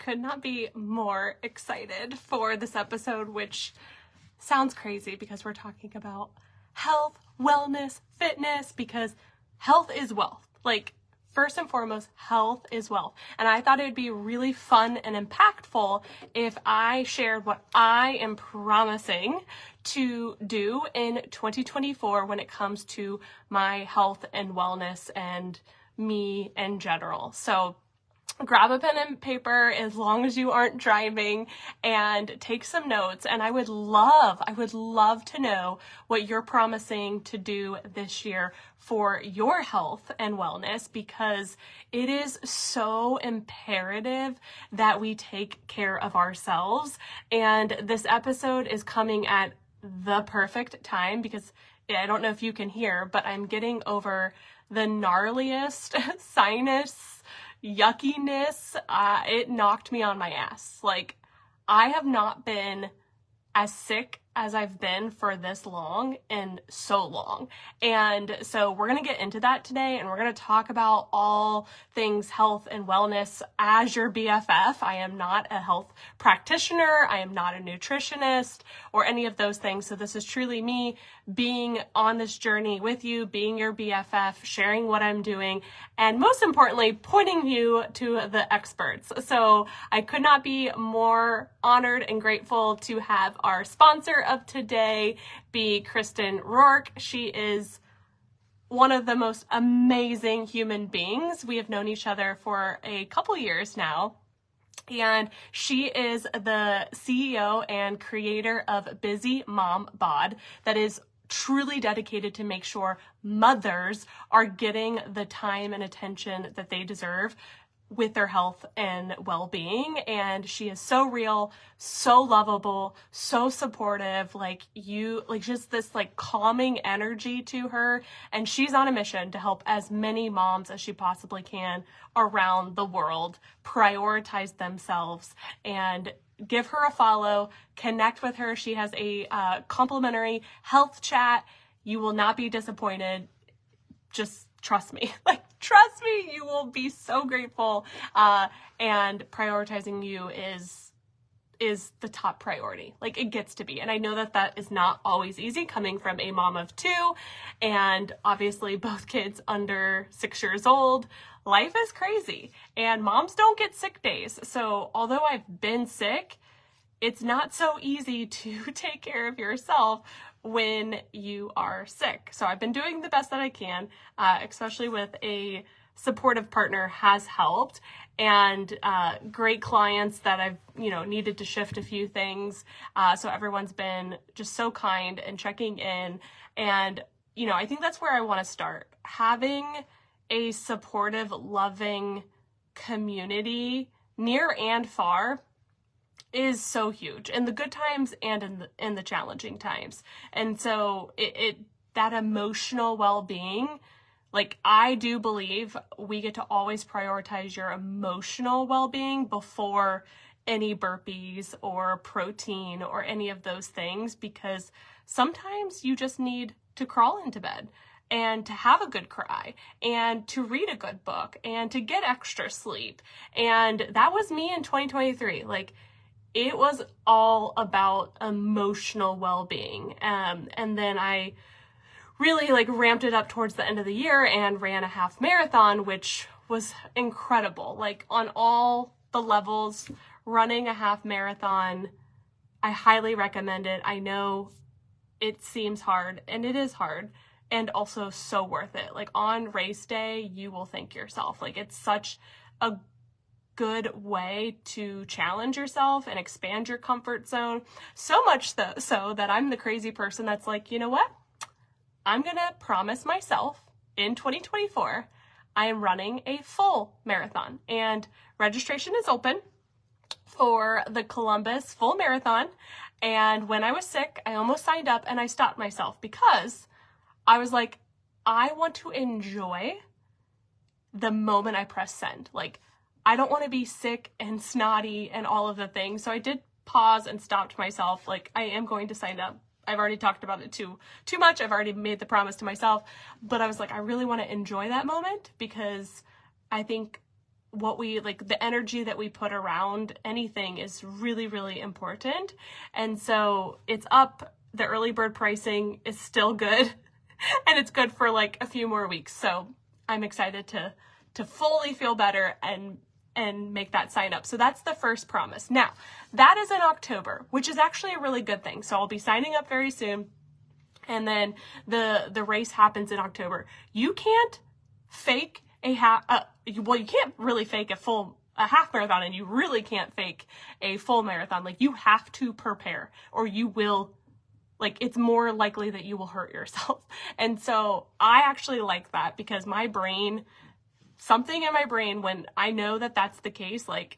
could not be more excited for this episode, which sounds crazy because we're talking about health, wellness, fitness, because health is wealth. Like, first and foremost, health is wealth. And I thought it would be really fun and impactful if I shared what I am promising to do in 2024 when it comes to my health and wellness and me in general. So grab a pen and paper as long as you aren't driving and take some notes. And I would love to know what you're promising to do this year for your health and wellness, because it is so imperative that we take care of ourselves. And this episode is coming at the perfect time because I don't know if you can hear, but I'm getting over the gnarliest sinus yuckiness. It knocked me on my ass. Like, I have not been as sick as I've been for this long and so long. And so we're going to get into that today, and we're going to talk about all things health and wellness as your BFF. I am not a health practitioner. I am not a nutritionist or any of those things. So this is truly me being on this journey with you, being your BFF, sharing what I'm doing, and most importantly, pointing you to the experts. So I could not be more honored and grateful to have our sponsor of today be Kristen Rourke. She is one of the most amazing human beings. We have known each other for a couple years now, and she is the CEO and creator of Busy Mom Bod, that is truly dedicated to make sure mothers are getting the time and attention that they deserve with their health and well-being. And she is so real, so lovable, so supportive, just this calming energy to her. And she's on a mission to help as many moms as she possibly can around the world prioritize themselves. And give her a follow, connect with her. She has a complimentary health chat. You will not be disappointed. Just trust me. Trust me, you will be so grateful. And prioritizing you is the top priority. It gets to be. And I know that is not always easy coming from a mom of two, and obviously both kids under 6 years old. Life is crazy, and moms don't get sick days. So although I've been sick, it's not so easy to take care of yourself when you are sick. So I've been doing the best that I can, especially with a supportive partner has helped, and great clients that I've, needed to shift a few things. So everyone's been just so kind and checking in. And, I think that's where I want to start. Having a supportive, loving community near and far is so huge in the good times and in the challenging times. And so that emotional well-being, I do believe we get to always prioritize your emotional well-being before any burpees or protein or any of those things, because sometimes you just need to crawl into bed and to have a good cry and to read a good book and to get extra sleep. And that was me in 2023. It was all about emotional well-being. And then I really ramped it up towards the end of the year and ran a half marathon, which was incredible. On all the levels, running a half marathon, I highly recommend it. I know it seems hard, and it is hard, and also so worth it. On race day, you will thank yourself. It's such a good way to challenge yourself and expand your comfort zone. So much so that I'm the crazy person that's you know what? I'm going to promise myself in 2024, I am running a full marathon, and registration is open for the Columbus full marathon. And when I was sick, I almost signed up, and I stopped myself because I was I want to enjoy the moment I press send. I don't want to be sick and snotty and all of the things. So I did pause and stopped myself. I am going to sign up. I've already talked about it too much. I've already made the promise to myself, but I was I really want to enjoy that moment, because I think what we, like, the energy that we put around anything is really, really important. And so it's up. The early bird pricing is still good and it's good for like a few more weeks. So I'm excited to fully feel better and make that sign up. So that's the first promise. Now, that is in October, which is actually a really good thing. So I'll be signing up very soon. And then the race happens in October. You can't fake you can't really fake a half marathon, and you really can't fake a full marathon. Like, you have to prepare or you will, like, it's more likely that you will hurt yourself. And so I actually like that, because something in my brain, when I know that that's the case, like,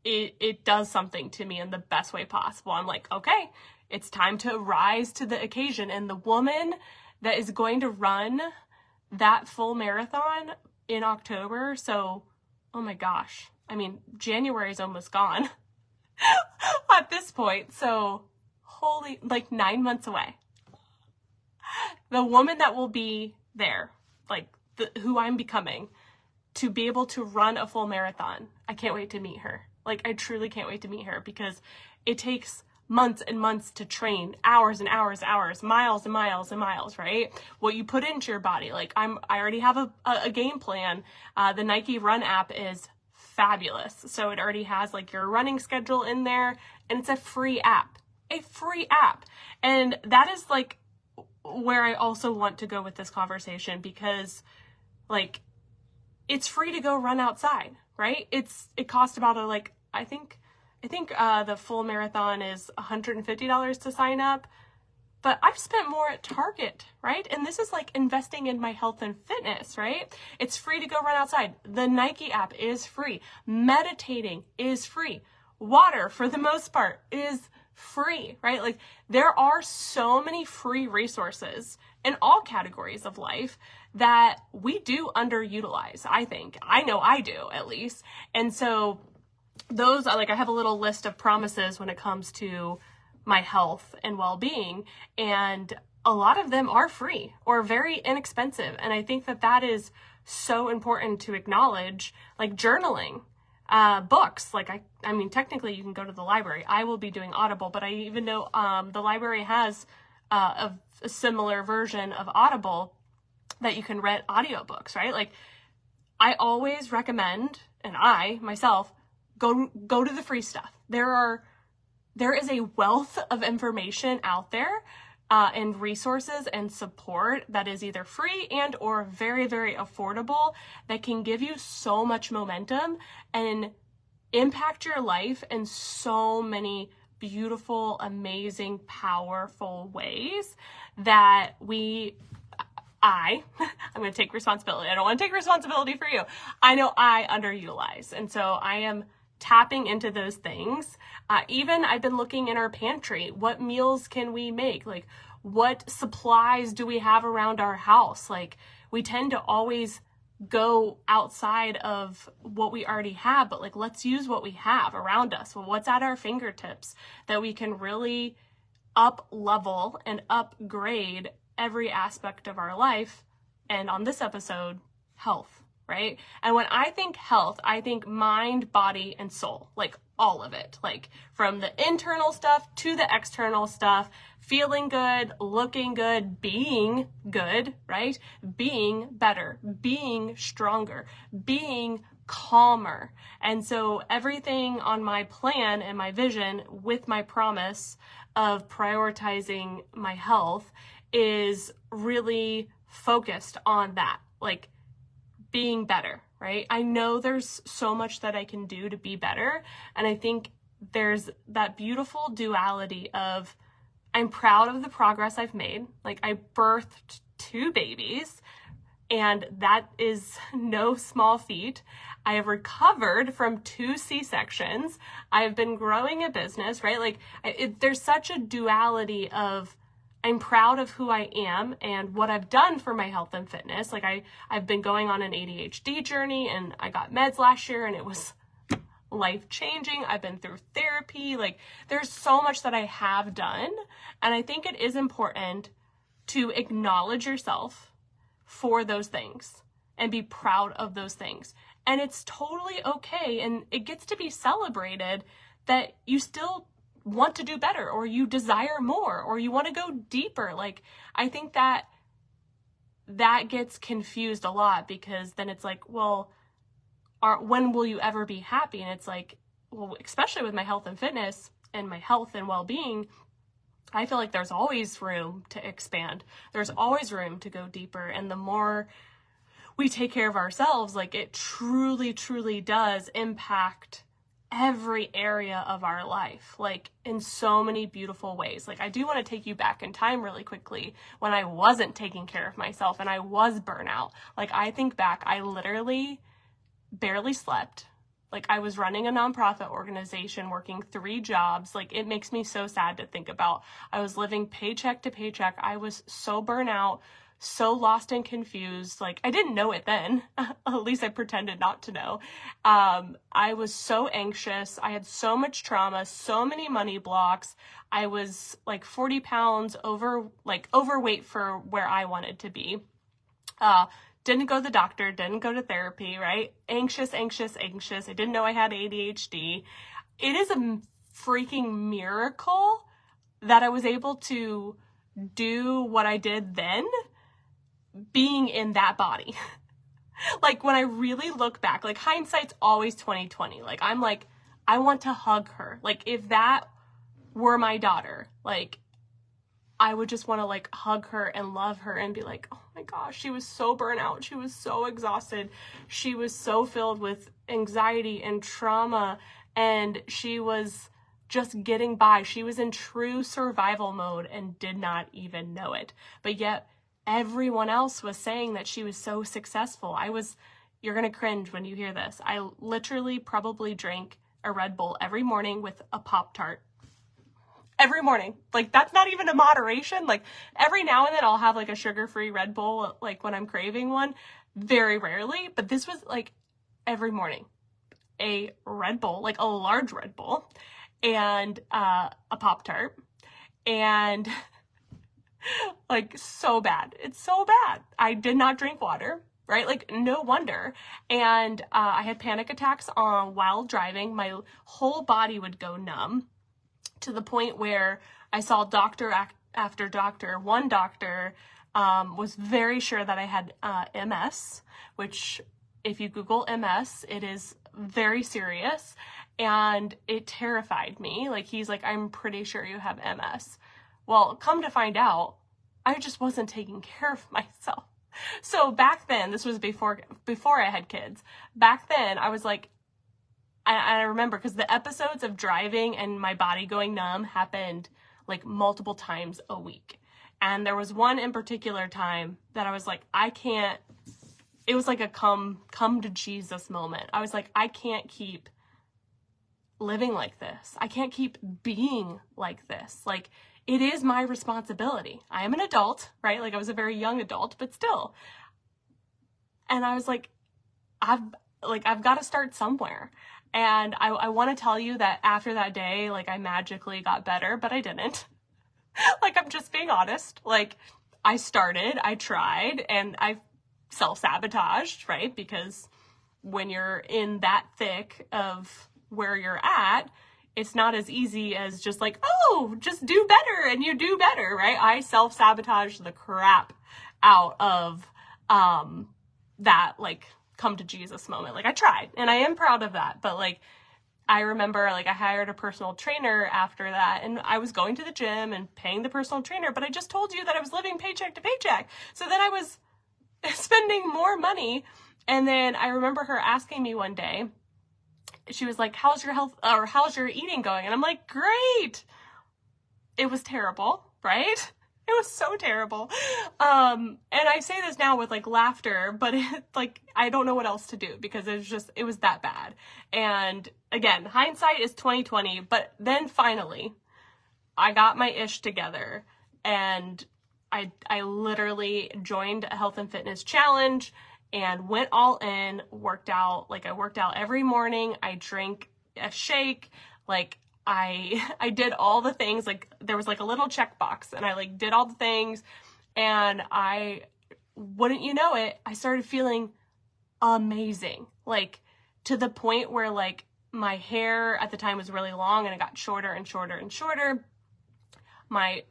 it does something to me in the best way possible. I'm like, okay, it's time to rise to the occasion. And the woman that is going to run that full marathon in October, so, oh my gosh, I mean, January is almost gone at this point. So like 9 months away. The woman that will be there, like who I'm becoming, to be able to run a full marathon, I can't wait to meet her. Like, I truly can't wait to meet her, because it takes months and months to train, hours and hours, miles and miles and miles, right? What you put into your body. Like, I already have a game plan. The Nike Run app is fabulous. So it already has like your running schedule in there, and it's a free app. And that is like where I also want to go with this conversation, because like, it's free to go run outside, right? It costs about I think the full marathon is $150 to sign up, but I've spent more at Target, right? And this is like investing in my health and fitness, right? It's free to go run outside. The Nike app is free. Meditating is free. Water, for the most part, is free, right? Like, there are so many free resources in all categories of life that we do underutilize, I think. I know I do, at least. And so those, like, I have a little list of promises when it comes to my health and well-being, and a lot of them are free or very inexpensive. And I think that that is so important to acknowledge. Like journaling, books, like I mean, technically you can go to the library. I will be doing Audible, but I even know the library has a similar version of Audible that you can rent audiobooks, right? Like, I always recommend, and I myself go to the free stuff. There is a wealth of information out there and resources and support that is either free and or very, very affordable, that can give you so much momentum and impact your life in so many beautiful, amazing, powerful ways that I'm going to take responsibility. I don't want to take responsibility for you. I know I underutilize. And so I am tapping into those things. Even I've been looking in our pantry. What meals can we make? Like, what supplies do we have around our house? Like, we tend to always go outside of what we already have, but like, let's use what we have around us. Well, what's at our fingertips that we can really up level and upgrade every aspect of our life. And on this episode, health, right? And when I think health, I think mind, body, and soul, like all of it, like from the internal stuff to the external stuff, feeling good, looking good, being good, right? Being better, being stronger, being calmer. And so everything on my plan and my vision with my promise of prioritizing my health is really focused on that, like being better, right? I know there's so much that I can do to be better. And I think there's that beautiful duality of, I'm proud of the progress I've made. Like, I birthed 2 babies, and that is no small feat. I have recovered from 2 C-sections. I've been growing a business, right? Like, there's such a duality of, I'm proud of who I am and what I've done for my health and fitness. Like, I've been going on an ADHD journey, and I got meds last year, and it was life-changing. I've been through therapy. Like, there's so much that I have done. And I think it is important to acknowledge yourself for those things and be proud of those things. And it's totally okay. And it gets to be celebrated that you still want to do better, or you desire more, or you want to go deeper. Like, I think that gets confused a lot, because then it's like, well, when will you ever be happy? And it's like, well, especially with my health and fitness and my health and well-being, I feel like there's always room to expand. There's always room to go deeper. And the more we take care of ourselves, like, it truly, truly does impact every area of our life, like, in so many beautiful ways. Like, I do want to take you back in time really quickly when I wasn't taking care of myself and I was burnout. Like, I think back, I literally barely slept. Like, I was running a nonprofit organization, working 3 jobs. Like, it makes me so sad to think about. I was living paycheck to paycheck. I was so burnout, so lost and confused. Like, I didn't know it then. At least I pretended not to know. I was so anxious. I had so much trauma, so many money blocks. I was like 40 pounds overweight for where I wanted to be. Didn't go to the doctor, didn't go to therapy, right? Anxious. I didn't know I had ADHD. It is a freaking miracle that I was able to do what I did then, being in that body. Like, when I really look back, like, hindsight's always 2020. Like, I'm like, I want to hug her. Like, if that were my daughter, like, I would just want to, like, hug her and love her and be like, oh my gosh, she was so burnt out. She was so exhausted. She was so filled with anxiety and trauma, and she was just getting by. She was in true survival mode and did not even know it. But yet everyone else was saying that she was so successful. You're going to cringe when you hear this. I literally probably drank a Red Bull every morning with a Pop-Tart. Every morning. Like, that's not even a moderation. Like, every now and then I'll have like a sugar-free Red Bull, like when I'm craving one, very rarely, but this was like every morning. A Red Bull, like a large Red Bull, and a Pop-Tart, and like, so bad. It's so bad. I did not drink water, right? Like, no wonder. And I had panic attacks while driving. My whole body would go numb, to the point where I saw doctor after doctor. One doctor was very sure that I had MS, which, if you Google MS, it is very serious, and it terrified me. Like, he's like, I'm pretty sure you have MS. Well, come to find out, I just wasn't taking care of myself. So back then, this was before I had kids. Back then, I was like, I remember, because the episodes of driving and my body going numb happened like multiple times a week. And there was one in particular time that I was like, I can't, it was like a come to Jesus moment. I was like, I can't keep living like this. I can't keep being like this. Like, it is my responsibility. I am an adult, right? Like, I was a very young adult, but still. And I was like, I've got to start somewhere. And I want to tell you that after that day, like, I magically got better, but I didn't. Like, I'm just being honest. Like, I tried, and I self-sabotaged, right? Because when you're in that thick of where you're at, it's not as easy as just like, oh, just do better, and you do better, right? I self-sabotaged the crap out of that, like, come to Jesus moment. Like, I tried, and I am proud of that. But like, I remember, like, I hired a personal trainer after that, and I was going to the gym and paying the personal trainer, but I just told you that I was living paycheck to paycheck. So then I was spending more money. And then I remember her asking me one day, she was like, how's your health, or how's your eating going? And I'm like, great. It was terrible, right? It was so terrible. And I say this now with like laughter, but like, I don't know what else to do, because it was that bad. And again, hindsight is 2020, but then finally I got my ish together, and I literally joined a health and fitness challenge and went all in, worked out. Like, I worked out every morning. I drank a shake. Like, I did all the things. Like, there was like a little checkbox, and I like did all the things, and wouldn't you know it, I started feeling amazing. Like, to the point where, like, my hair at the time was really long and it got shorter and shorter and shorter. My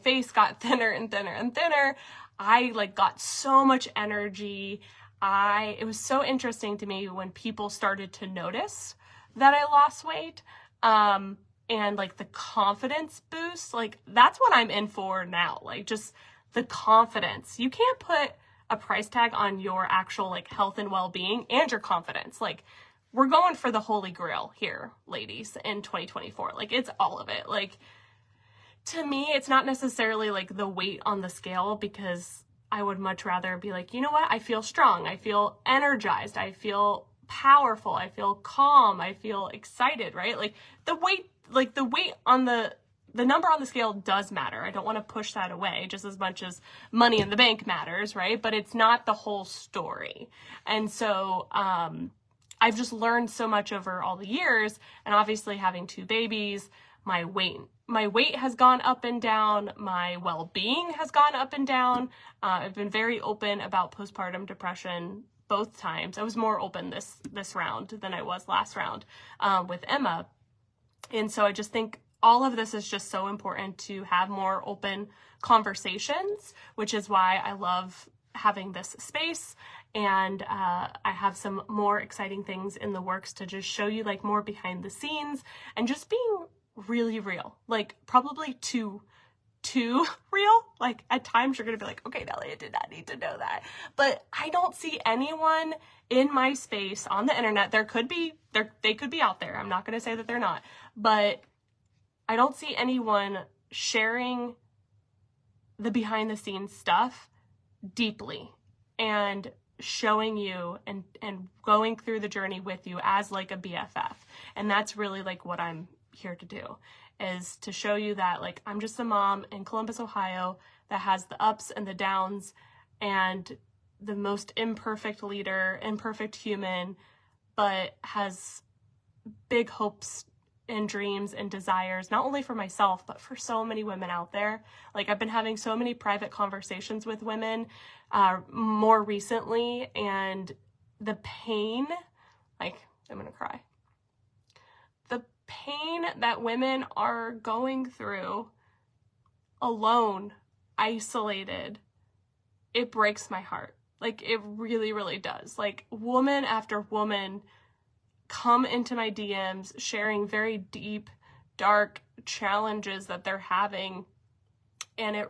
face got thinner and thinner and thinner. I, like, got so much energy. It was so interesting to me when people started to notice that I lost weight. And, like, the confidence boost, like, that's what I'm in for now. Like, just the confidence. You can't put a price tag on your actual, like, health and well-being and your confidence. Like, we're going for the holy grail here, ladies, in 2024. Like, it's all of it. Like, to me, it's not necessarily, like, the weight on the scale, because I would much rather be like, you know what? I feel strong. I feel energized. I feel powerful. I feel calm. I feel excited, right? Like, the weight on the number on the scale does matter. I don't want to push that away just as much as money in the bank matters, right? But it's not the whole story. And so, I've just learned so much over all the years, and obviously having 2 babies, my weight has gone up and down. My well-being has gone up and down. I've been very open about postpartum depression both times. I was more open this round than I was last round with Emma. And so I just think all of this is just so important to have more open conversations, which is why I love having this space. And I have some more exciting things in the works to just show you, like, more behind the scenes and just being really real, like, probably too real. Like, at times you're gonna be like, okay, Nellie, I did not need to know that. But I don't see anyone in my space on the internet. They could be out there. I'm not gonna say that they're not, but I don't see anyone sharing the behind the scenes stuff deeply and showing you and going through the journey with you as, like, a BFF. And that's really, like, what I'm here to do, is to show you that, like, I'm just a mom in Columbus, Ohio, that has the ups and the downs, and the most imperfect leader, imperfect human, but has big hopes and dreams and desires, not only for myself, but for so many women out there. Like, I've been having so many private conversations with women more recently, and the pain, like, I'm gonna cry. The pain that women are going through alone, isolated, it breaks my heart. Like, it really, really does. Like, woman after woman come into my DMs sharing very deep, dark challenges that they're having. And it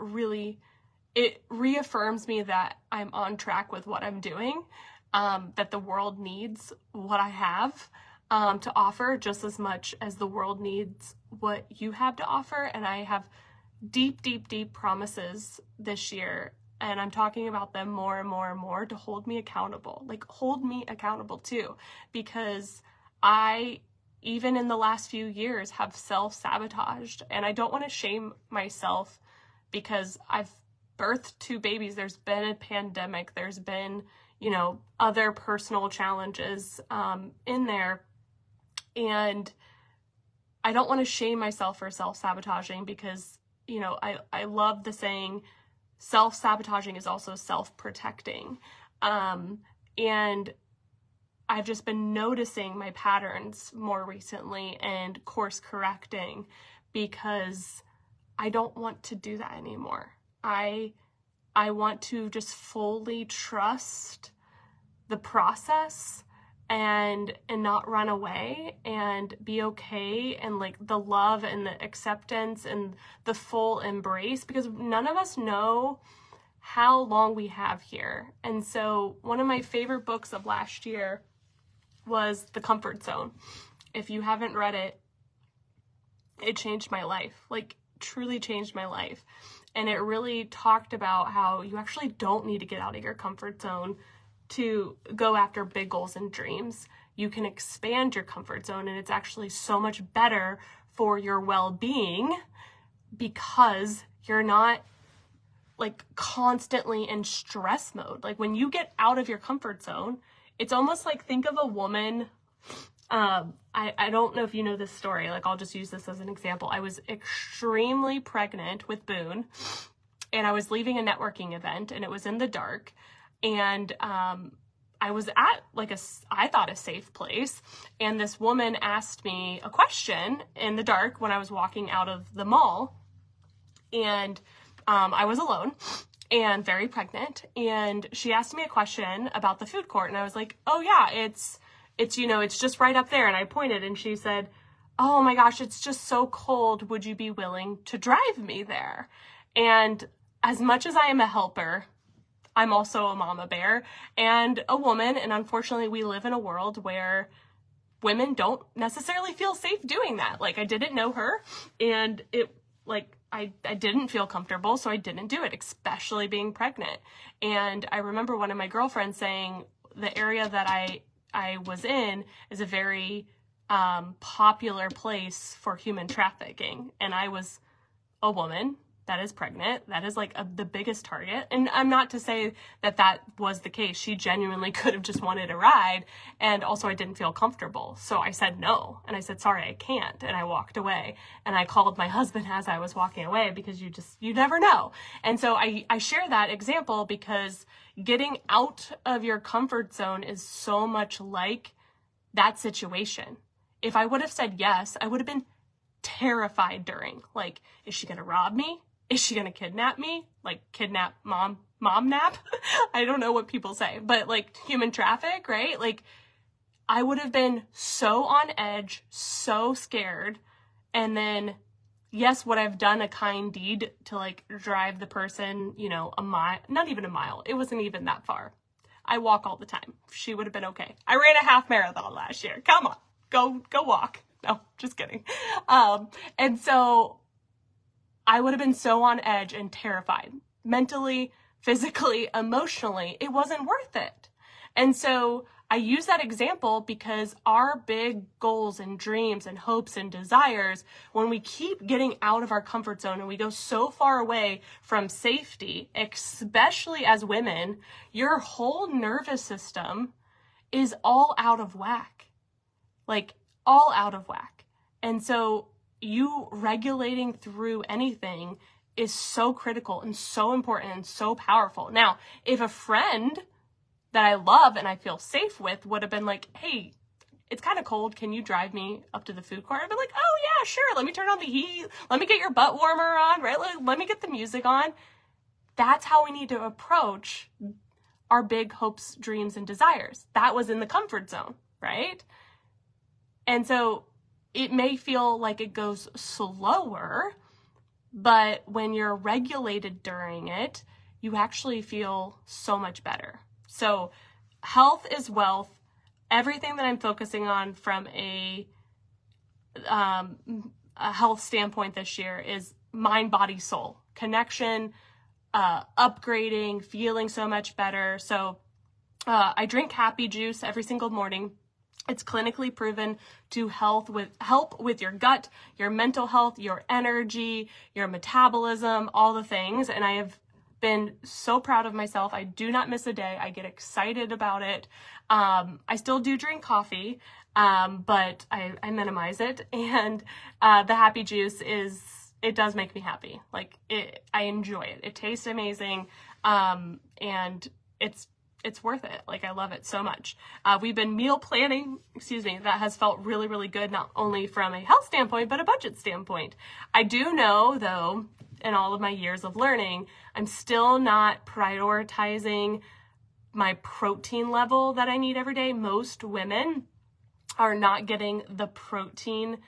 reaffirms me that I'm on track with what I'm doing, that the world needs what I have to offer just as much as the world needs what you have to offer. And I have deep, deep, deep promises this year, and I'm talking about them more and more and more to hold me accountable. Like, hold me accountable too, because I, even in the last few years, have self-sabotaged, and I don't want to shame myself because I've birthed 2 babies. There's been a pandemic. There's been, you know, other personal challenges in there, and I don't want to shame myself for self-sabotaging, because, you know, I love the saying, self-sabotaging is also self-protecting. And I've just been noticing my patterns more recently and course correcting, because I don't want to do that anymore. I want to just fully trust the process and not run away, and be okay, and, like, the love and the acceptance and the full embrace, because none of us know how long we have here. And so one of my favorite books of last year was The Comfort Zone. If you haven't read it, it changed my life, like, truly changed my life. And it really talked about how you actually don't need to get out of your comfort zone to go after big goals and dreams. You can expand your comfort zone, and it's actually so much better for your well-being, because you're not, like, constantly in stress mode. Like, when you get out of your comfort zone, it's almost like, think of a woman. I don't know if you know this story. Like, I'll just use this as an example. I was extremely pregnant with Boone, and I was leaving a networking event, and it was in the dark. And I was at like I thought a safe place, and this woman asked me a question in the dark when I was walking out of the mall, and I was alone and very pregnant, and she asked me a question about the food court, and I was like, oh yeah, it's it's just right up there, and I pointed, and she said, oh my gosh, it's just so cold, would you be willing to drive me there? And as much as I am a helper, I'm also a mama bear and a woman, and unfortunately we live in a world where women don't necessarily feel safe doing that. Like, I didn't know her, and it, like, I didn't feel comfortable, so I didn't do it, especially being pregnant. And I remember one of my girlfriends saying the area that I was in is a very popular place for human trafficking, and I was a woman that is pregnant. That is like the biggest target. And I'm not to say that that was the case. She genuinely could have just wanted a ride. And also I didn't feel comfortable. So I said no. And I said, sorry, I can't. And I walked away. And I called my husband as I was walking away, because you never know. And so I share that example because getting out of your comfort zone is so much like that situation. If I would have said yes, I would have been terrified during. Like, is she going to rob me? Is she going to kidnap me? Like, kidnap mom nap? I don't know what people say, but like human traffic, right? Like, I would have been so on edge, so scared. And then, yes, would I've done a kind deed to like drive the person, a mile, not even a mile. It wasn't even that far. I walk all the time. She would have been okay. I ran a half marathon last year. Come on, go walk. No, just kidding. And so I would have been so on edge and terrified, mentally, physically, emotionally. It wasn't worth it. And so I use that example because our big goals and dreams and hopes and desires, when we keep getting out of our comfort zone and we go so far away from safety, especially as women, your whole nervous system is all out of whack. Like, all out of whack. And so you regulating through anything is so critical and so important and so powerful. Now, if a friend that I love and I feel safe with would have been like, hey, it's kind of cold, can you drive me up to the food court? I'd be like, oh yeah, sure, let me turn on the heat, let me get your butt warmer on, right? Let me get the music on. That's how we need to approach our big hopes, dreams, and desires. That was in the comfort zone, right? And so it may feel like it goes slower, but when you're regulated during it, you actually feel so much better. So health is wealth. Everything that I'm focusing on from a health standpoint this year is mind, body, soul, connection, upgrading, feeling so much better. So I drink happy juice every single morning. It's clinically proven to help with your gut, your mental health, your energy, your metabolism, all the things. And I have been so proud of myself. I do not miss a day. I get excited about it. I still do drink coffee, but I minimize it. And the happy juice it does make me happy. Like, I enjoy it. It tastes amazing. And it's worth it. Like, I love it so much. We've been meal planning, that has felt really, really good, not only from a health standpoint, but a budget standpoint. I do know, though, in all of my years of learning, I'm still not prioritizing my protein level that I need every day. Most women are not getting the protein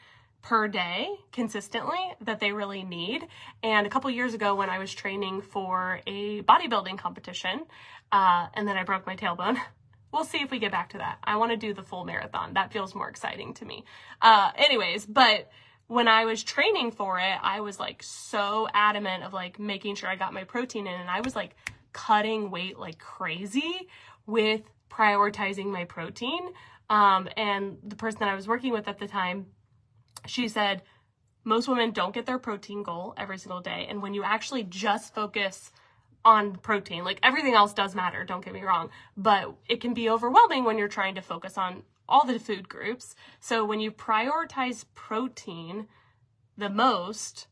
per day consistently that they really need. And a couple years ago, when I was training for a bodybuilding competition, and then I broke my tailbone. We'll see if we get back to that. I want to do the full marathon. That feels more exciting to me. Anyways, but when I was training for it, I was like so adamant of like making sure I got my protein in, and I was like cutting weight like crazy with prioritizing my protein. And the person that I was working with at the time, she said, most women don't get their protein goal every single day. And when you actually just focus on protein, like, everything else does matter, don't get me wrong, but it can be overwhelming when you're trying to focus on all the food groups. So when you prioritize protein the most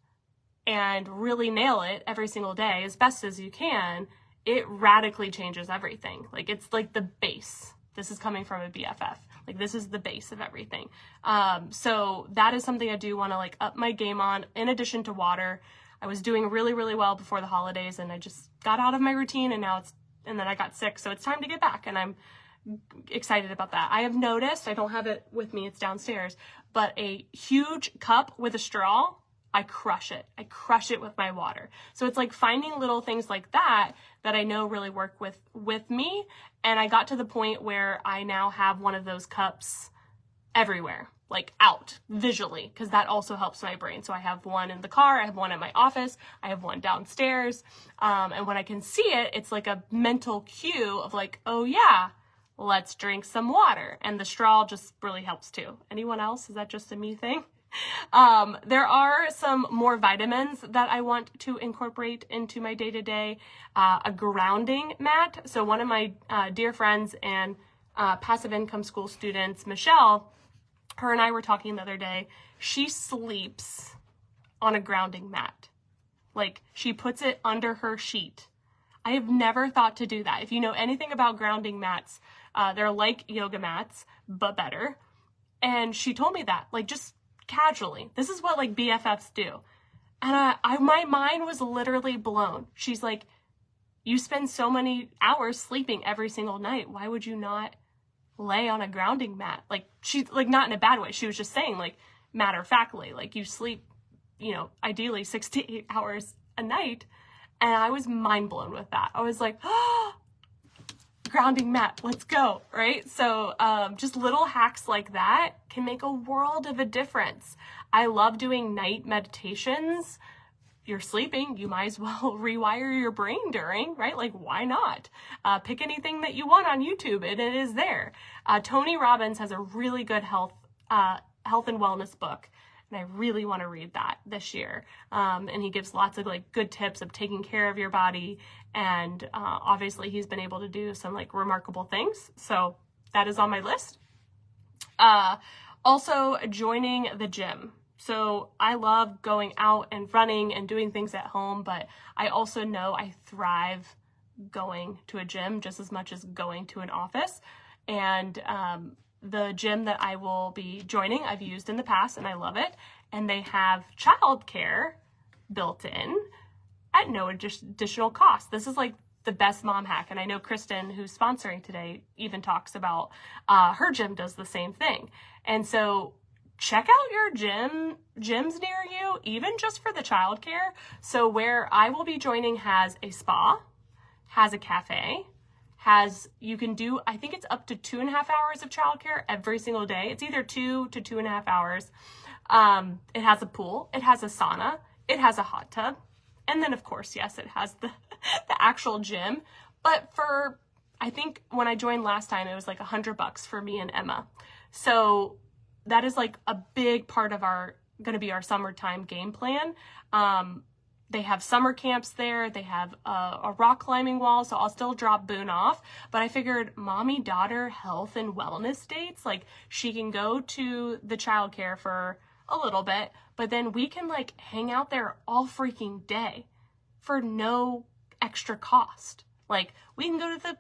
and really nail it every single day as best as you can, it radically changes everything. Like, it's like the base. This is coming from a BFF. Like, this is the base of everything. So that is something I do want to like up my game on, in addition to water. I was doing really, really well before the holidays, and I just got out of my routine, and then I got sick. So it's time to get back, and I'm excited about that. I have noticed, I don't have it with me, it's downstairs, but a huge cup with a straw, I crush it. I crush it with my water. So it's like finding little things like that I know really work with me. And I got to the point where I now have one of those cups everywhere, like out visually, because that also helps my brain. So I have one in the car, I have one at my office, I have one downstairs. And when I can see it, it's like a mental cue of like, oh yeah, let's drink some water. And the straw just really helps too. Anyone else? Is that just a me thing? There are some more vitamins that I want to incorporate into my day-to-day. A grounding mat. So one of my dear friends and passive income school students, Michelle, her and I were talking the other day. She sleeps on a grounding mat. Like, she puts it under her sheet. I have never thought to do that. If you know anything about grounding mats, they're like yoga mats, but better. And she told me that, like, just casually. This is what like BFFs do. And my mind was literally blown. She's like, you spend so many hours sleeping every single night. Why would you not lay on a grounding mat? Like, she's like, not in a bad way. She was just saying, like, matter of factly, like, you sleep, you know, ideally 6 to 8 hours a night. And I was mind blown with that. I was like, oh, grounding mat, let's go, right? So just little hacks like that can make a world of a difference. I love doing night meditations. You're sleeping, you might as well rewire your brain during, right? Like, why not? Pick anything that you want on YouTube, and it is there. Tony Robbins has a really good health and wellness book, and I really want to read that this year. And he gives lots of like good tips of taking care of your body. And obviously he's been able to do some like remarkable things. So that is on my list. Also joining the gym. So I love going out and running and doing things at home, but I also know I thrive going to a gym just as much as going to an office. And the gym that I will be joining, I've used in the past and I love it. And they have childcare built in at no additional cost. This is like the best mom hack. And I know Kristen, who's sponsoring today, even talks about her gym does the same thing. And so check out your gyms near you, even just for the childcare. So where I will be joining has a spa, has a cafe, you can do, I think it's up to 2.5 hours of childcare every single day. It's either 2 to 2.5 hours. It has a pool, it has a sauna, it has a hot tub. And then of course, yes, it has the actual gym. But I think when I joined last time, it was like $100 for me and Emma. So that is like a big part of going to be our summertime game plan. They have summer camps there. They have a rock climbing wall. So I'll still drop Boone off, but I figured mommy-daughter health and wellness dates, like she can go to the childcare for a little bit, but then we can like hang out there all freaking day for no extra cost. Like we can go to the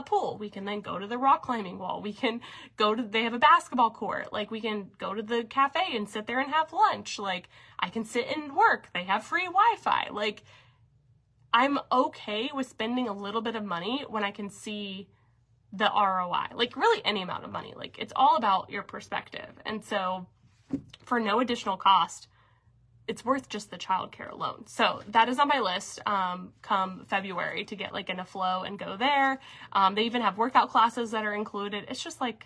pool. We can then go to the rock climbing wall. We can they have a basketball court. Like we can go to the cafe and sit there and have lunch. Like I can sit and work. They have free Wi-Fi. Like I'm okay with spending a little bit of money when I can see the ROI, like really any amount of money. Like it's all about your perspective. And so for no additional cost, it's worth just the childcare alone. So that is on my list come February to get like in a flow and go there. They even have workout classes that are included. It's just like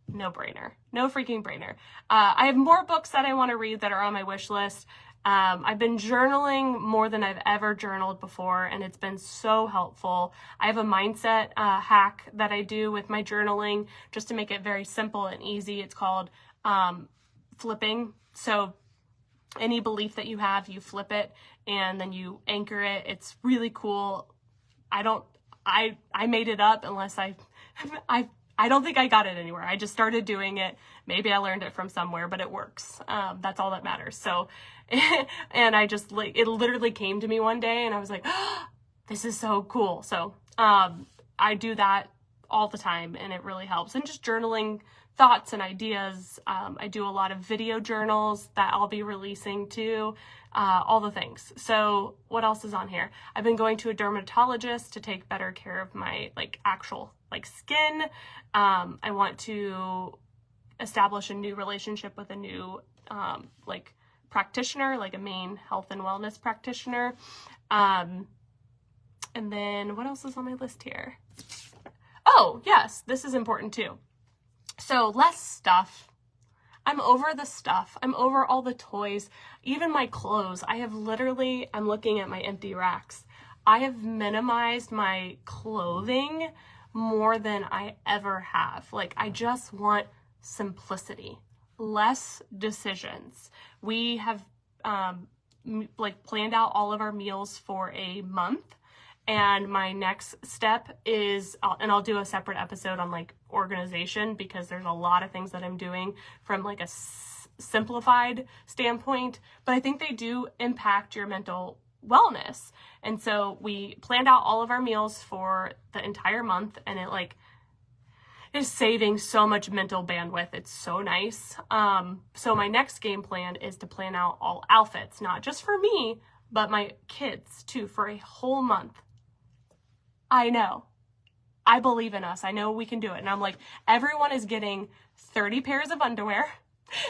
no brainer, no freaking brainer. I have more books that I want to read that are on my wish list. I've been journaling more than I've ever journaled before, and it's been so helpful. I have a mindset hack that I do with my journaling just to make it very simple and easy. It's called flipping. So any belief that you have, you flip it and then you anchor it. It's really cool. I made it up unless I don't think I got it anywhere. I just started doing it. Maybe I learned it from somewhere, but it works. That's all that matters. So, and I just like, it literally came to me one day and I was like, oh, this is so cool. So I do that all the time, and it really helps. And just journaling thoughts and ideas. I do a lot of video journals that I'll be releasing too, all the things. So what else is on here? I've been going to a dermatologist to take better care of my actual skin. I want to establish a new relationship with a new practitioner, like a main health and wellness practitioner. And then what else is on my list here? Oh, yes, this is important too. So less stuff. I'm over the stuff. I'm over all the toys, even my clothes. I'm looking at my empty racks. I have minimized my clothing more than I ever have. I just want simplicity, less decisions. We have planned out all of our meals for a month. And my next step is, and I'll do a separate episode on organization, because there's a lot of things that I'm doing from a simplified standpoint, but I think they do impact your mental wellness. And so we planned out all of our meals for the entire month, and it is saving so much mental bandwidth. It's so nice. So my next game plan is to plan out all outfits, not just for me, but my kids too, for a whole month. I know. I believe in us. I know we can do it. And I'm everyone is getting 30 pairs of underwear,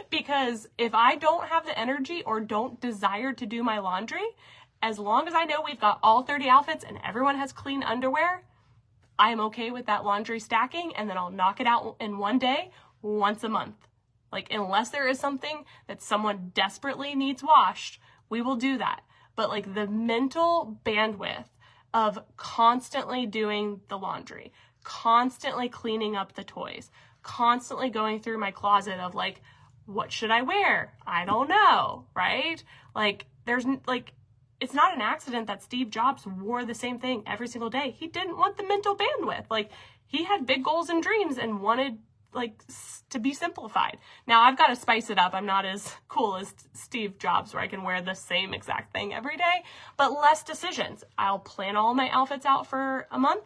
because if I don't have the energy or don't desire to do my laundry, as long as I know we've got all 30 outfits and everyone has clean underwear, I am okay with that laundry stacking, and then I'll knock it out in one day, once a month. Unless there is something that someone desperately needs washed, we will do that. But the mental bandwidth of constantly doing the laundry, constantly cleaning up the toys, constantly going through my closet of what should I wear? I don't know, right? It's not an accident that Steve Jobs wore the same thing every single day. He didn't want the mental bandwidth. He had big goals and dreams and wanted to be simplified. Now I've got to spice it up. I'm not as cool as Steve Jobs where I can wear the same exact thing every day, but less decisions. I'll plan all my outfits out for a month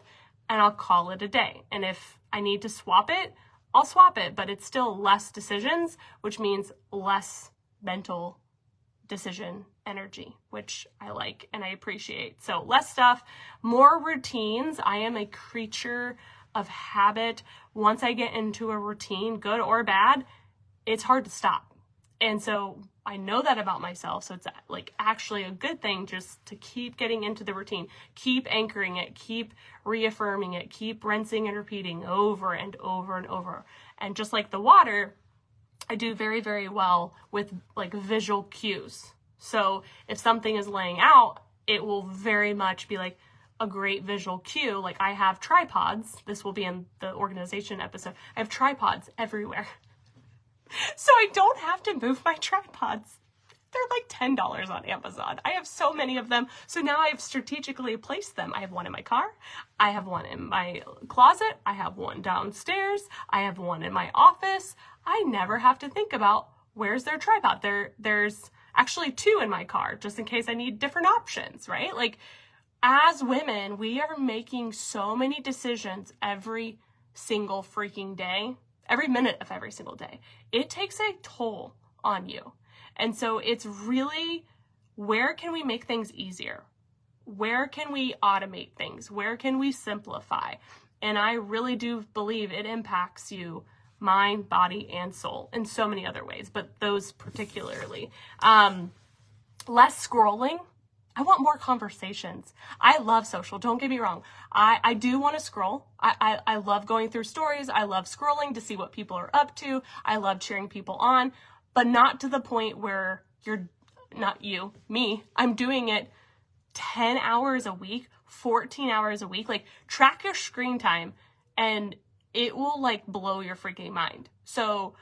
and I'll call it a day. And if I need to swap it, I'll swap it, but it's still less decisions, which means less mental decision energy, which I like and I appreciate. So less stuff, more routines. I am a creature of habit. Once I get into a routine, good or bad, it's hard to stop. And so I know that about myself. So it's actually a good thing just to keep getting into the routine, keep anchoring it, keep reaffirming it, keep rinsing and repeating over and over and over. And just like the water, I do very, very well with visual cues. So if something is laying out, it will very much be a great visual cue. I have tripods. This will be in the organization episode. I have tripods everywhere. So I don't have to move my tripods. They're $10 on Amazon. I have so many of them. So now I've strategically placed them. I have one in my car. I have one in my closet. I have one downstairs. I have one in my office. I never have to think about where's their tripod. There's actually two in my car, just in case I need different options, right? As women, we are making so many decisions every single freaking day, every minute of every single day. It takes a toll on you. And so it's really, where can we make things easier? Where can we automate things? Where can we simplify? And I really do believe it impacts you, mind, body, and soul in so many other ways, but those particularly. Less scrolling. I want more conversations. I love social. Don't get me wrong. I do want to scroll. I love going through stories. I love scrolling to see what people are up to. I love cheering people on, but not to the point where me. I'm doing it 10 hours a week, 14 hours a week. Track your screen time and it will blow your freaking mind. So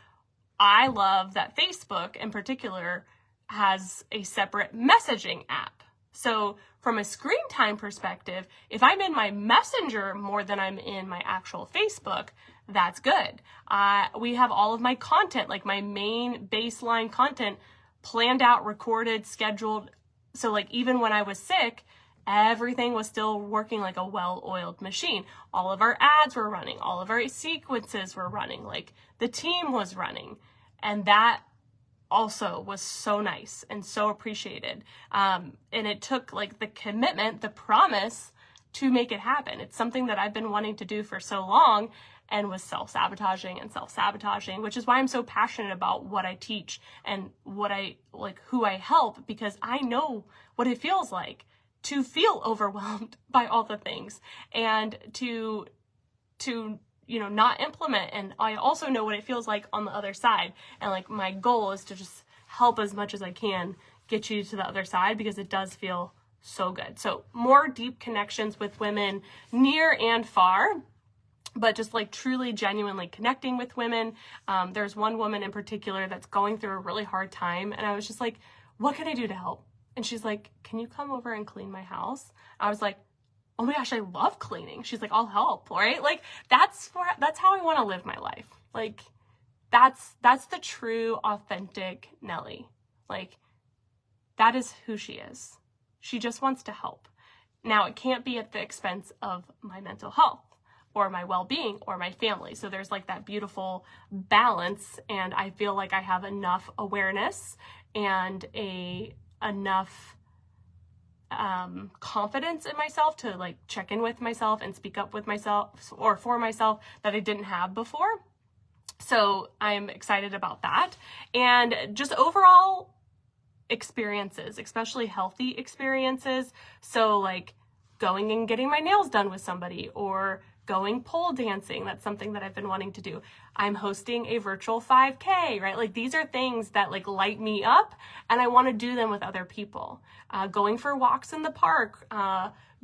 I love that Facebook in particular has a separate messaging app. So from a screen time perspective, if I'm in my Messenger more than I'm in my actual Facebook, that's good. We have all of my content, my main baseline content planned out, recorded, scheduled. So even when I was sick, everything was still working like a well-oiled machine. All of our ads were running, all of our sequences were running, like the team was running. And that also was so nice and so appreciated. And it took like the commitment, the promise to make it happen. It's something that I've been wanting to do for so long and was self-sabotaging, which is why I'm so passionate about what I teach and what I like, who I help, because I know what it feels like to feel overwhelmed by all the things and to not implement. And I also know what it feels like on the other side. And like my goal is to just help as much as I can get you to the other side, because it does feel so good. So more deep connections with women near and far, but just like truly genuinely connecting with women. There's one woman in particular that's going through a really hard time. And I was just like, what can I do to help? And she's like, can you come over and clean my house? I was like, oh my gosh, I love cleaning. She's like, I'll help, right? Like that's how I want to live my life. Like that's the true, authentic Nellie. Like that is who she is. She just wants to help. Now it can't be at the expense of my mental health or my well-being or my family. So there's like that beautiful balance. And I feel like I have enough awareness and enough confidence in myself to like check in with myself and speak up with myself or for myself that I didn't have before. So I'm excited about that. And just overall experiences, especially healthy experiences. So like going and getting my nails done with somebody, or going pole dancing. That's something that I've been wanting to do. I'm hosting a virtual 5K, right? Like these are things that like light me up, and I want to do them with other people. Going for walks in the park,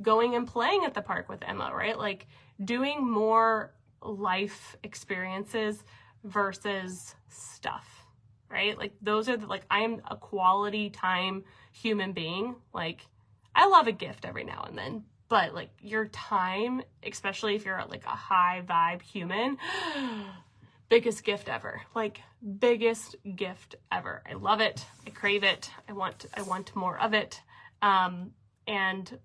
going and playing at the park with Emma, right? Like doing more life experiences versus stuff, right? Like those are like, I am a quality time human being. Like I love a gift every now and then, but like your time, especially if you're like a high vibe human, biggest gift ever. Like biggest gift ever. I love it. I crave it. I want more of it. And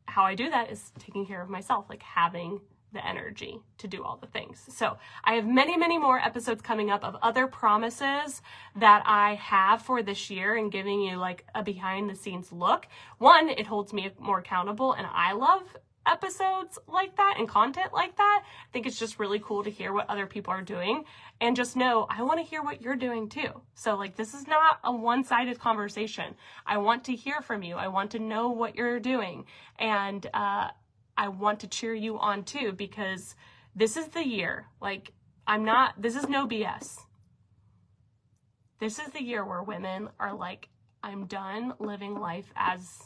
how I do that is taking care of myself, like having the energy to do all the things. So I have many, many more episodes coming up of other promises that I have for this year, and giving you like a behind the scenes look. One, it holds me more accountable, and I love episodes like that and content like that. I think it's just really cool to hear what other people are doing, and just know I want to hear what you're doing too. So like this is not a one-sided conversation. I want to hear from you. I want to know what you're doing, and I want to cheer you on too, because this is the year. Like this is no BS. This is the year where women are like, I'm done living life as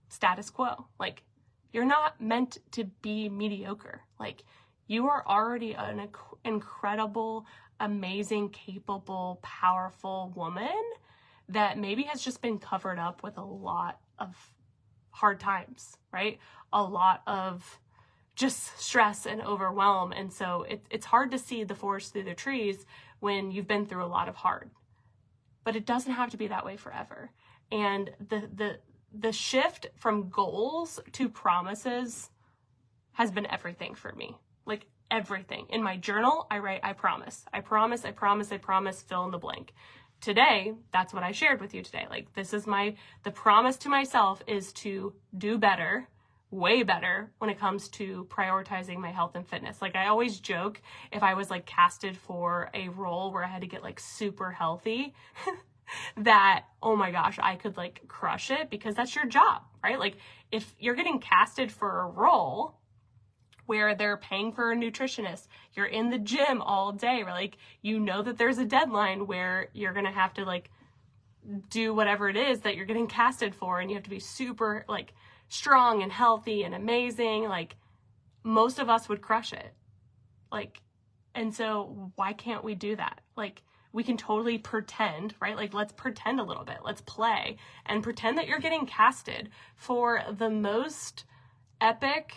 status quo. Like you're not meant to be mediocre. Like you are already an incredible, amazing, capable, powerful woman that maybe has just been covered up with a lot of hard times, right? A lot of just stress and overwhelm. And so it's hard to see the forest through the trees when you've been through a lot of hard, but it doesn't have to be that way forever. And the shift from goals to promises has been everything for me. Like everything. In my journal, I write, I promise, fill in the blank. Today, that's what I shared with you today. Like this is the promise to myself is to do better, way better when it comes to prioritizing my health and fitness. Like I always joke, if I was like casted for a role where I had to get like super healthy, that, oh my gosh, I could like crush it, because that's your job, right? Like if you're getting casted for a role where they're paying for a nutritionist, you're in the gym all day, right? Like, you know that there's a deadline where you're going to have to like do whatever it is that you're getting casted for, and you have to be super like strong and healthy and amazing. Like most of us would crush it. Like, and so why can't we do that? Like we can totally pretend, right? Like let's pretend a little bit. Let's play and pretend that you're getting casted for the most epic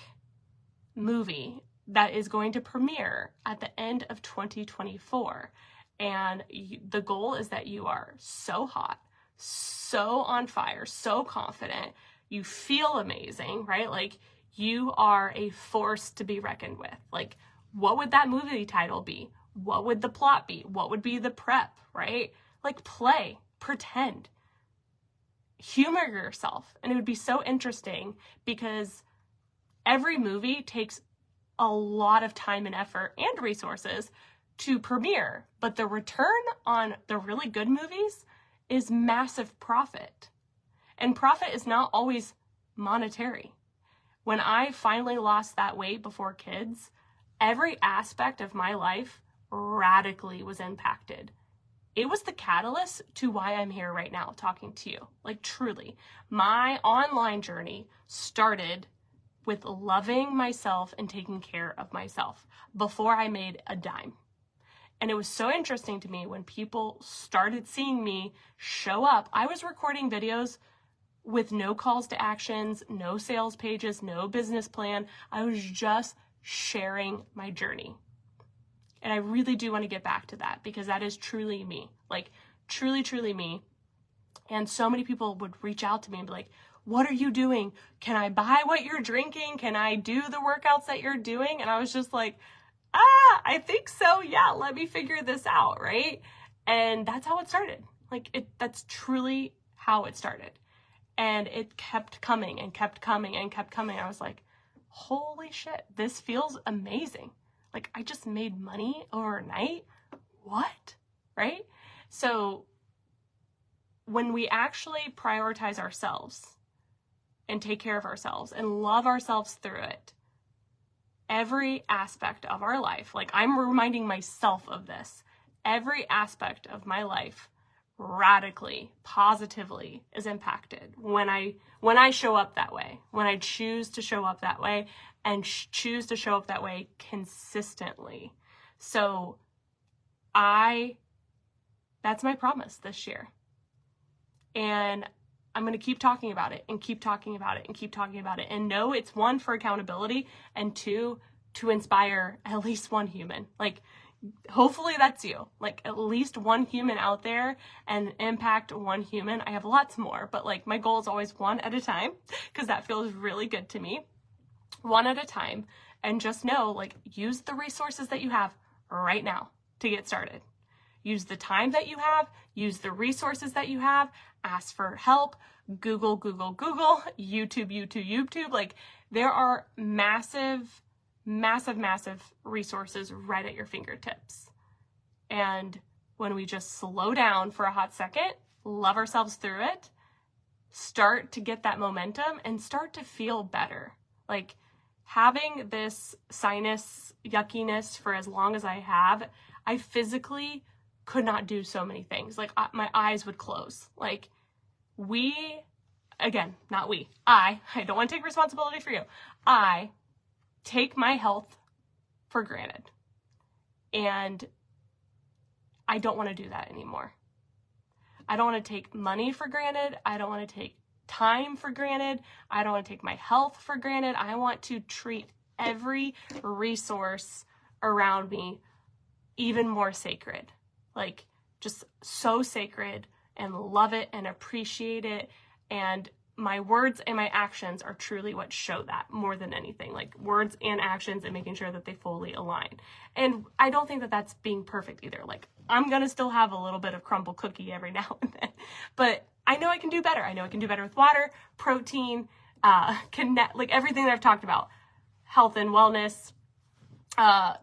movie that is going to premiere at the end of 2024. And the goal is that you are so hot, so on fire, so confident, You feel amazing, right? Like, you are a force to be reckoned with. Like, what would that movie title be? What would the plot be? What would be the prep, right? Like, play, pretend, humor yourself. And it would be so interesting because every movie takes a lot of time and effort and resources to premiere, but the return on the really good movies is massive profit. And profit is not always monetary. When I finally lost that weight before kids, every aspect of my life radically was impacted. It was the catalyst to why I'm here right now talking to you. Like, truly, my online journey started with loving myself and taking care of myself before I made a dime. And it was so interesting to me when people started seeing me show up. I was recording videos with no calls to actions, no sales pages, no business plan. I was just sharing my journey. And I really do want to get back to that because that is truly me, like truly, truly me. And so many people would reach out to me and be like, what are you doing? Can I buy what you're drinking? Can I do the workouts that you're doing? And I was just like, I think so. Yeah, let me figure this out, right? And that's how it started. That's truly how it started. And it kept coming and kept coming and kept coming. I was like, holy shit, this feels amazing. Like, I just made money overnight. What? Right? So when we actually prioritize ourselves and take care of ourselves and love ourselves through it, every aspect of our life, like, I'm reminding myself of this, every aspect of my life radically, positively is impacted when I show up that way, when I choose to show up that way and choose to show up that way consistently. So that's my promise this year. And I'm going to keep talking about it and keep talking about it and keep talking about it. And know it's one, for accountability, and two, to inspire at least one human. Like, hopefully that's you, like at least one human out there, and impact one human. I have lots more, but like, my goal is always one at a time because that feels really good to me. One at a time. And just know, like, use the resources that you have right now to get started. Use the time that you have, use the resources that you have, ask for help, Google, YouTube. Like, there are massive resources right at your fingertips. And when we just slow down for a hot second, love ourselves through it, start to get that momentum and start to feel better. Like, having this sinus yuckiness for as long as I have, I physically could not do so many things. Like, my eyes would close. Like, I don't want to take responsibility for you. I take my health for granted. And I don't want to do that anymore. I don't want to take money for granted. I don't want to take time for granted. I don't want to take my health for granted. I want to treat every resource around me even more sacred. Like, just so sacred, and love it and appreciate it. And my words and my actions are truly what show that more than anything. Like, words and actions, and making sure that they fully align. And I don't think that that's being perfect either. Like, I'm going to still have a little bit of crumble cookie every now and then, but I know I can do better. I know I can do better with water, protein, like everything that I've talked about, health and wellness,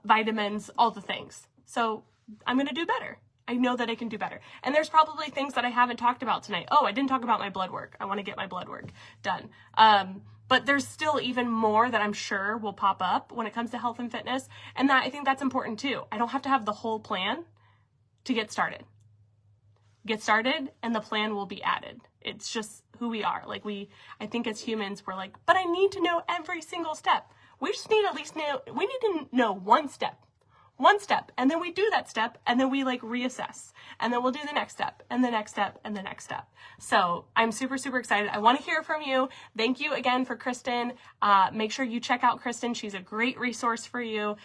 vitamins, all the things. So I'm going to do better. I know that I can do better. And there's probably things that I haven't talked about tonight. Oh, I didn't talk about my blood work. I want to get my blood work done. But there's still even more that I'm sure will pop up when it comes to health and fitness. And I think that's important too. I don't have to have the whole plan to get started. Get started and the plan will be added. It's just who we are. Like, I think as humans, we're like, but I need to know every single step. We just need we need to know one step, and then we do that step, and then we like reassess, and then we'll do the next step, and the next step, and the next step. So I'm super, super excited. I want to hear from you. Thank you again for Kristen. Make sure you check out Kristen. She's a great resource for you.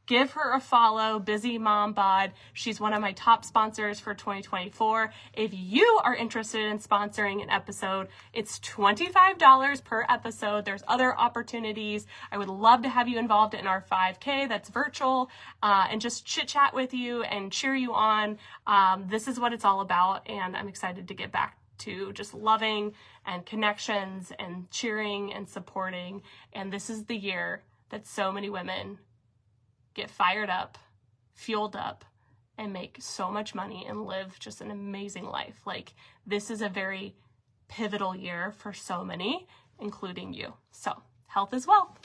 give her a follow, Busy Mom Bod. She's one of my top sponsors for 2024. If you are interested in sponsoring an episode, it's $25 per episode. There's other opportunities. I would love to have you involved in our 5K that's virtual, and just chit chat with you and cheer you on. This is what it's all about, and I'm excited to get back to just loving and connections and cheering and supporting. And this is the year that so many women get fired up, fueled up, and make so much money and live just an amazing life. Like, this is a very pivotal year for so many, including you. So, health is wealth.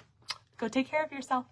Go take care of yourself.